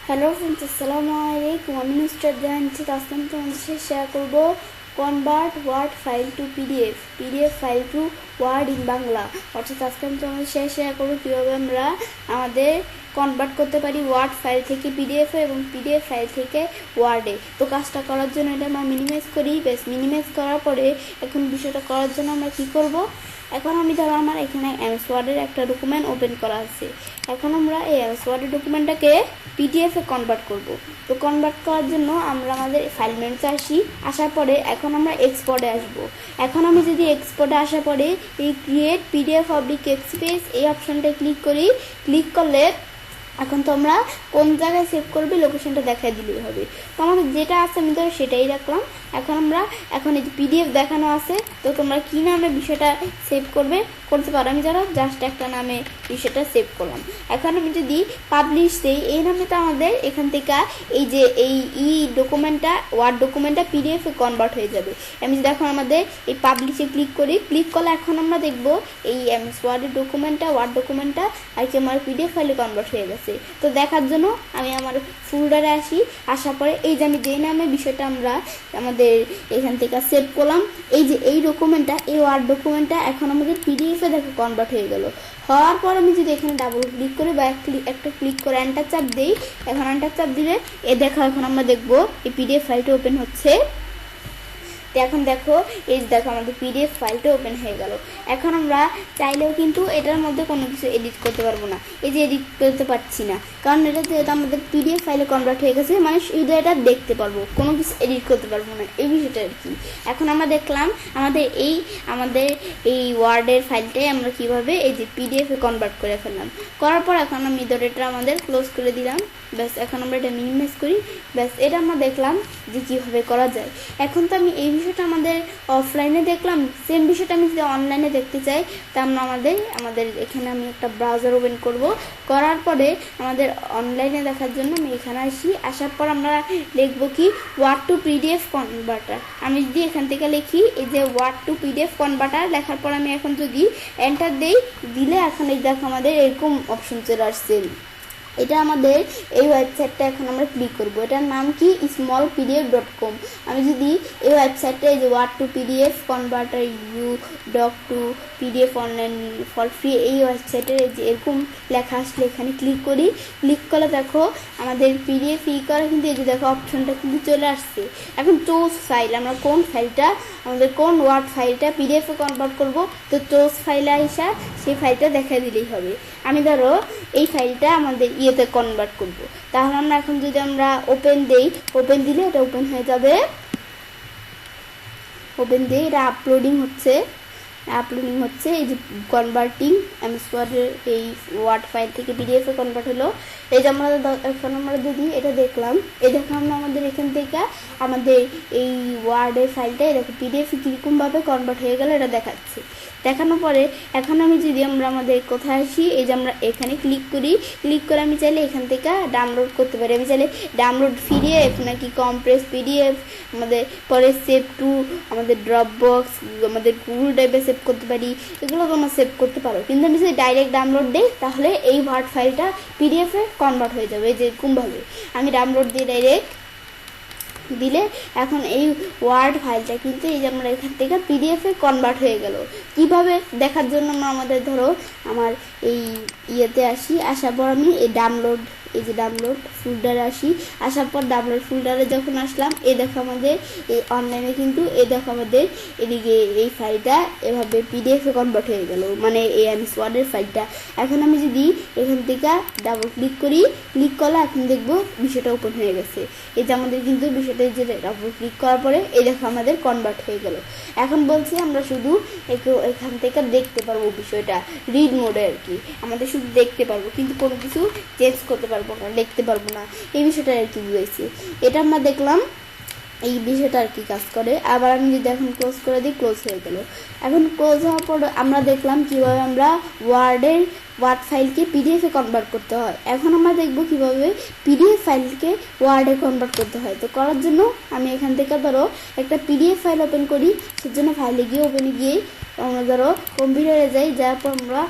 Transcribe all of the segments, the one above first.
Hello friends, আসসালামু আলাইকুম। আমি নুসরাত জাহান তাসলাম তোমাদের সাথে শেয়ার করব convert word file to PDF file to word in Bangla. অর্থাৎ আজকে আমি তোমাদের সাথে শেয়ার করবো কীভাবে আমরা আমাদের কনভার্ট করতে পারি ওয়ার্ড ফাইল থেকে পিডিএফে এবং পিডিএফ ফাইল থেকে ওয়ার্ডে। তো কাজটা করার জন্য এটা আমরা মিনিমাইজ করি। মিনিমাইজ করার পরে এখন বিষয়টা করার জন্য আমরা কী করব, এখন আমি ধরো আমার এখানে এমএস ওয়ার্ডের একটা ডকুমেন্ট ওপেন করা আছে। এখন আমরা এই এমএস ওয়ার্ডের ডকুমেন্টটাকে পিডিএফে কনভার্ট করব। তো কনভার্ট করার জন্য আমরা আমাদের ফাইল মেনুতে আসার পরে এখন আমরা এক্সপোর্টে আসব। এখন আমি যদি এক্সপোর্টে আসার পরে এই ক্রিয়েট পিডিএফ অবলিক এক্সপ্রেস এই অপশানটায় ক্লিক করলে এখন তো আমরা কোন জায়গায় সেভ করবে লোকেশনটা দেখাই দিলেই হবে। তো আমাদের যেটা আছে আমি ধরো সেটাই রাখলাম। এখন এই যে পিডিএফ দেখানো আছে, তো তোমরা কী নামে বিষয়টা সেভ করতে পারো। আমি যারা জাস্ট একটা নামে বিষয়টা সেভ করলাম। এখন আমি যদি পাবলিশ দিই, এই নামে তো আমাদের এখান থেকে এই যে এই ডকুমেন্টটা ওয়ার্ড ডকুমেন্টটা পিডিএফে কনভার্ট হয়ে যাবে। আমি যদি এখন আমাদের এই পাবলিশে ক্লিক করলে এখন আমরা দেখব এই এমএস ওয়ার্ডের ডকুমেন্টটা ওয়ার্ড ডকুমেন্টটা আর কি আমার পিডিএফ ফাইলে কনভার্ট হয়ে গেছে। তো দেখার জন্য আমি আমার ফোল্ডারে আসার পরে এই যে আমি যেই নামে বিষয়টা আমরা আমাদের এখান থেকে সেভ করলাম, এই যে এই ডকুমেন্টটা এই ওয়ার্ড ডকুমেন্টটা এখন আমাদের পিডিএফে দেখো কনভার্ট হয়ে গেল। হওয়ার পর আমি যদি এখানে ডাবল ক্লিক করি বা একটা ক্লিক করে এন্টার চাপ দিই, এখন এন্টার চাপ দিলে এখন আমরা দেখবো এই পিডিএফ ফাইলটা ওপেন হচ্ছে। তো এখন দেখো আমাদের পিডিএফ ফাইলটা ওপেন হয়ে গেল। এখন আমরা চাইলেও কিন্তু এটার মধ্যে কোনো কিছু এডিট করতে পারবো না। এই যে এডিট করতে পারছি না, কারণ এটা আমাদের পিডিএফ ফাইলে কনভার্ট হয়ে গেছে, মানে শুধু এটা দেখতে পারবো, কোনো কিছু এডিট করতে পারবো না, এই বিষয়টা আর কি। এখন আমরা দেখলাম আমাদের এই ওয়ার্ডের ফাইলটাই আমরা কিভাবে এই যে পিডিএফে কনভার্ট করে ফেললাম। করার পর এখন আমি ধরে এটা আমাদের ক্লোজ করে দিলাম। ব্যাস, এখন আমরা এটা মিনিমাইজ করি। ব্যাস, এটা আমরা দেখলাম যে কীভাবে করা যায়। এখন তো আমি এই বিষয়টা আমাদের অফলাইনে দেখলাম, সেম বিষয়টা আমি যদি অনলাইনে দেখতে চাই, তা আমরা আমাদের এখানে আমি একটা ব্রাউজার ওপেন করব। করার পরে আমাদের অনলাইনে দেখার জন্য আমি এখানে আসার পর আমরা লিখবো কি ওয়ার্ড টু পিডিএফ কনভার্টার। আমি যদি এখান থেকে লিখি এই যে ওয়ার্ড টু পিডিএফ কনভার্টার, লেখার পর আমি এখন যদি এন্টার দিলে এখন এই দেখো আমাদের এরকম অপশন চলে আসছে। এটা আমাদের এই ওয়েবসাইটটা এখন আমরা ক্লিক করব। এটার নাম কি smallpdf.com। আমি যদি এই ওয়েবসাইটটা এই যে word to PDF converter to PDF online for free, এই ওয়েবসাইটের যে এরকম লেখা আসলে এখানে ক্লিক করলে দেখো আমাদের পিডিএফ করা কিন্তু এই যে দেখো অপশনটা কিন্তু চলে আসছে। এখন চুজ ফাইল, আমরা কোন ফাইলটা আমাদের কোন ওয়ার্ড ফাইলটা পিডিএফে কনভার্ট করব, তো চুজ ফাইলে সেই ফাইলটা দেখা দিলেই হবে। আমি ধরো এই ফাইলটা আমাদের ইয়েতে কনভার্ট করব, তাহলে আমরা এখন যদি আমরা ওপেন দিলে এটা ওপেন হয়ে যাবে। এটা আপলোডিং হচ্ছে এই যে কনভার্টিং এমএস ওয়ার্ডের এই ওয়ার্ড ফাইল থেকে পিডিএফে কনভার্ট হলো। এই যে আমরা যদি এটা দেখলাম, আমাদের এখান থেকে আমাদের এই ওয়ার্ডের ফাইলটা দেখো পিডিএফে কীরকমভাবে কনভার্ট হয়ে গেল এটা দেখাচ্ছে। দেখানোর পরে এখন আমি যদি আমাদের কোথায় আসি, এই যে আমরা এখানে ক্লিক করে আমি চাইলে এখান থেকে ডাউনলোড করতে পারি। আমি চাইলে ডাউনলোড পিডিএফ নাকি কম্প্রেস পিডিএফ, আমাদের পরে সেভ টু আমাদের ড্রপবক্স, আমাদের গুগল ড্রাইভে সেভ করতে পারি, এগুলো তোমরা সেভ করতে পারো। কিন্তু আমি যদি ডাইরেক্ট ডাউনলোড দিই তাহলে এই ওয়ার্ড ফাইলটা পিডিএফে কনভার্ট হয়ে যাবে। যেরকমভাবে আমি ডাউনলোড দিয়ে ডাইরেক্ট দিলে এখন এই ওয়ার্ড ফাইলটা কিন্তু এই যে আমরা এখান থেকে পিডিএফে কনভার্ট হয়ে গেল। কিভাবে দেখার জন্য আমাদের ধরো আমার এই ইয়েতে আসার পর আমি এই ডাউনলোড ফোল্ডারে আসার পর ডাউনলোড ফোল্ডারে যখন আসলাম, এই দেখো আমাদের এই অনলাইনে কিন্তু এই দেখো আমাদের এদিকে এই ফাইলটা এভাবে পিডিএফে কনভার্ট হয়ে গেল, মানে এই এমএস ওয়ার্ডের ফাইলটা। এখন আমি যদি এখান থেকে ডাবল ক্লিক করলে এখন দেখবো বিষয়টা ওপেন হয়ে গেছে। এই যে আমাদের কিন্তু বিষয়টা যে ডাবল ক্লিক করার পরে এই দেখো আমাদের কনভার্ট হয়ে গেল। এখন বলছি আমরা শুধু এখান থেকে দেখতে পারবো বিষয়টা রিড মোডে আর কি, আমাদের শুধু দেখতে পারবো কিন্তু কোনো কিছু চেঞ্জ করতে পারবো না, লিখতে পারবো না, এই বিষয়টা আর কি বুঝাইছি। এটা আমরা দেখলাম এই বিষয়টা আর কি কাজ করে। আবার আমি যদি এখন ক্লোজ করে দিই, ক্লোজ হয়ে গেল। এখন ক্লোজ হওয়ার পর আমরা দেখলাম কিভাবে আমরা ওয়ার্ড ফাইলকে পিডিএফে কনভার্ট করতে হয়। এখন আমরা দেখবো কিভাবে পিডিএফ ফাইলকে ওয়ার্ডে কনভার্ট করতে হয়। তো করার জন্য আমি এখান থেকে ধরো একটা পিডিএফ ফাইল ওপেন করি, সেজন্য ফাইলে গিয়ে আমরা ধরো কম্পিউটারে যাই, যাওয়ার পর আমরা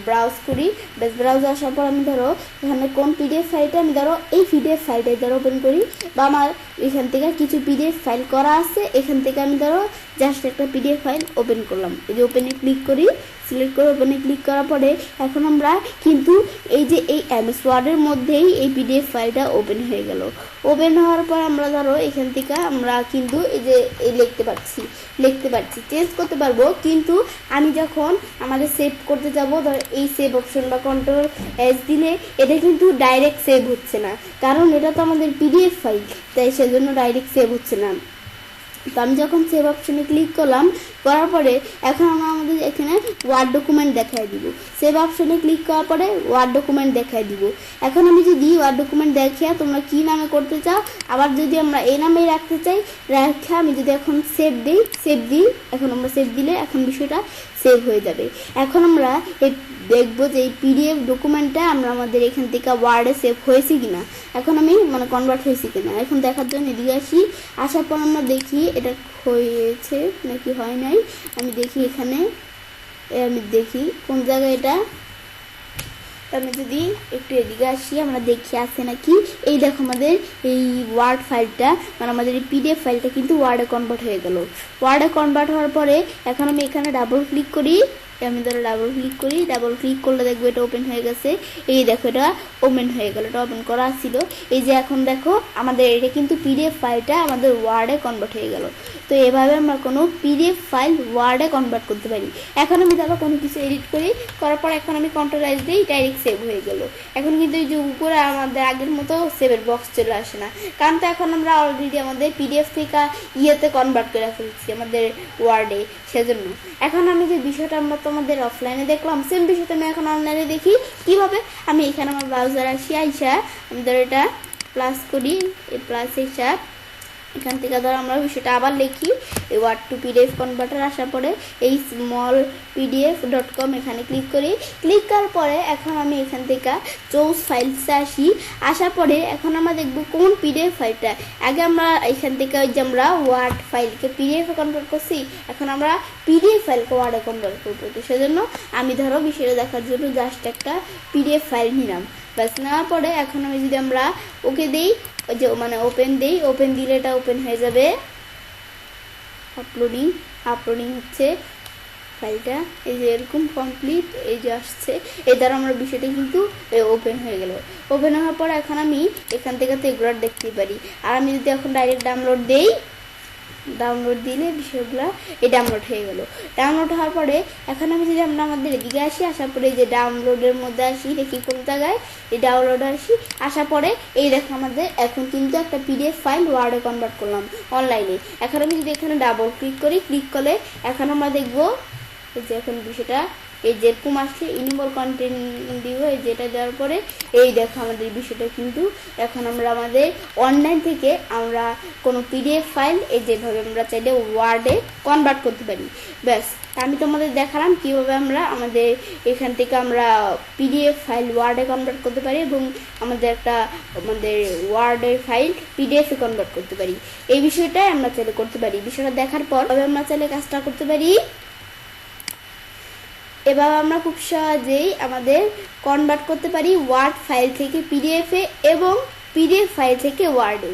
ব্রাউজ করি। বেশ ব্রাউজ আসার পর আমি ধরো এখানে কোন পিডিএফ ফাইলটা আমি ধরো এই পিডিএফ ফাইলটাই ধরো ওপেন করি, বা আমার এখান থেকে কিছু পিডিএফ ফাইল করা আছে, এখান থেকে আমি ধরো জাস্ট একটা পিডিএফ ফাইল ওপেন করলাম। এই যে ওপেনে ক্লিক করি, সিলেক্ট করে ওপেনে ক্লিক করার পরে এখন আমরা কিন্তু এই যে এই এমএস ওয়ার্ডের মধ্যেই এই পিডিএফ ফাইলটা ওপেন হয়ে গেল। ওপেন হওয়ার পর আমরা ধরো এখান থেকে আমরা কিন্তু এই যে এই লিখতে পারছি, চেঞ্জ করতে পারবো। কিন্তু আমি যখন আমাদের সেভ করতে যাব, ধরো এই সেভ অপশন বা কন্ট্রোল এস দিলে এটা কিন্তু ডাইরেক্ট সেভ হচ্ছে না, কারণ এটা তো আমাদের পিডিএফ ফাইল, তাই সেজন্য ডাইরেক্ট সেভ হচ্ছে না। তো আমি যখন সেভ অপশনে ক্লিক করলাম, করার পরে এখন আমরা আমাদের এখানে ওয়ার্ড ডকুমেন্ট দেখাই দিব। সেভ অপশনে ক্লিক করার পরে ওয়ার্ড ডকুমেন্ট দেখাই দিব। এখন আমি যদি ওয়ার্ড ডকুমেন্ট দেখিয়ে তোমরা কি নামে করতে চাও, আবার যদি আমরা এই নামেই রাখতে চাই রাখা, আমি যদি এখন সেভ দিই, এখন আমরা সেভ দিলে এখন বিষয়টা সেভ হয়ে যাবে। এখন আমরা দেখবো যে এই পিডিএফ ডকুমেন্টটা আমরা আমাদের এখান থেকে ওয়ার্ডে সেভ হয়েছে কিনা, এখন আমি কনভার্ট হয়েছে কিনা এখন দেখার জন্য এদিকে আসার পর আমরা দেখি এটা হয়েছে নাকি হয় নাই। আমি দেখি এখানে, আমি দেখি কোন জায়গায় এটা, আমি যদি একটু এদিকে আসি আমরা দেখি আছে নাকি। এই দেখো আমাদের এই ওয়ার্ড ফাইলটা আমাদের এই পিডিএফ ফাইলটা কিন্তু ওয়ার্ডে কনভার্ট হয়ে গেল। ওয়ার্ডে কনভার্ট হওয়ার পরে এখন আমি এখানে ডাবল ক্লিক করি, আমি ধরো ডাবল ক্লিক করলে দেখবো এটা ওপেন হয়ে গেছে। এই দেখো এটা ওপেন হয়ে গেল, এটা ওপেন করা ছিল। এই যে এখন দেখো আমাদের এটা কিন্তু পিডিএফ ফাইলটা আমাদের ওয়ার্ডে কনভার্ট হয়ে গেল। তো এভাবে আমরা কোনো পিডিএফ ফাইল ওয়ার্ডে কনভার্ট করতে পারি। এখন আমি দেখো কোনো কিছু এডিট করার পর এখন আমি কন্ট্রোল এস দিই, ডাইরেক্ট সেভ হয়ে গেল। এখন কিন্তু এই যে উপরে আমাদের আগের মতো সেভের বক্স চলে আসে না, কারণ তো এখন আমরা অলরেডি আমাদের পিডিএফ থেকে ইয়েতে কনভার্ট করে ফেলছি আমাদের ওয়ার্ডে, সেজন্য। এখন আমি যে বিষয়টা আমরা তোমাদের অফলাইনে দেখলাম, সেম বিষয়টা আমি এখন অনলাইনে দেখি কিভাবে। আমি এখানে আমার ব্রাউজার আসি, আইসা আমি ধরো এটা প্লাস করি, এই প্লাস হিসাব এখান থেকে ধরো আমরা বিষয়টা আবার লিখি, এই ওয়ার্ড টু পিডিএফ কনভার্টার আসার পরে এই smallpdf.com এখানে ক্লিক করি। ক্লিক করার পরে এখন আমি এখান থেকে চুজ ফাইলসে আসার পরে এখন আমরা দেখব কোন পিডিএফ ফাইলটা। আগে আমরা এখান থেকে ওই যে আমরা ওয়ার্ড ফাইলকে পিডিএফে কনভার্ট করছি, এখন আমরা পিডিএফ ফাইলকে ওয়ার্ডে কনভার্ট করবো। তো সেজন্য আমি ধরো বিষয়টা দেখার জন্য জাস্ট একটা পিডিএফ ফাইল নিলাম। ব্যাস নেওয়ার পরে এখন আমি যদি আমরা ওকে দিই, যে ওপেন দিলে এটা ওপেন হয়ে যাবে। আপলোডিং হচ্ছে ফাইলটা, এই যে এরকম কমপ্লিট, এই যে আসছে, এই দ্বারা আমরা বিষয়টা কিন্তু ওপেন হয়ে গেল। ওপেন হওয়ার পর এখন আমি এখান থেকে তো এগুলো দেখতে পারি। আর আমি যদি এখন ডাইরেক্ট ডাউনলোড দিলে বিষয়গুলো এই ডাউনলোড হয়ে গেল। ডাউনলোড হওয়ার পরে এখন আমি যদি আমরা আমাদের এদিকে আসার পরে যে ডাউনলোডের মধ্যে আসি, দেখি কোন জায়গায় এই ডাউনলোড আসার পরে এই দেখো আমাদের এখন কিন্তু একটা পিডিএফ ফাইল ওয়ার্ডে কনভার্ট করলাম অনলাইনে। এখন আমি যদি এখানে ডাবল ক্লিক করলে এখন আমরা দেখবো এই যে এখন বিষয়টা এই যেরকম আসছে ইনিবল কন্টেন্ট দিব, এই যেটা দেওয়ার পরে এই দেখো আমাদের বিষয়টা কিন্তু এখন আমরা আমাদের অনলাইন থেকে আমরা কোনো পিডিএফ ফাইল এই যেভাবে আমরা চাইলে ওয়ার্ডে কনভার্ট করতে পারি। ব্যাস আমি তোমাদের দেখালাম কিভাবে আমরা আমাদের এখান থেকে আমরা পিডিএফ ফাইল ওয়ার্ডে কনভার্ট করতে পারি এবং আমাদের ওয়ার্ডের ফাইল পিডিএফে কনভার্ট করতে পারি। এই বিষয়টাই আমরা চাইলে করতে পারি। বিষয়টা দেখার পর আমরা চাইলে কাজটা করতে পারি। এভাবে আমরা খুব সহজেই আমাদের কনভার্ট করতে পারি ওয়ার্ড ফাইল থেকে পিডিএফে এবং পিডিএফ ফাইল থেকে ওয়ার্ডে।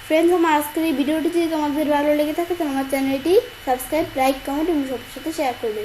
ফ্রেন্ডস, আমার আজকের এই ভিডিওটি যদি তোমাদের ভালো লেগে থাকে তাহলে আমার চ্যানেলটি সাবস্ক্রাইব, লাইক, কমেন্ট এবং সবার সাথে শেয়ার করবে।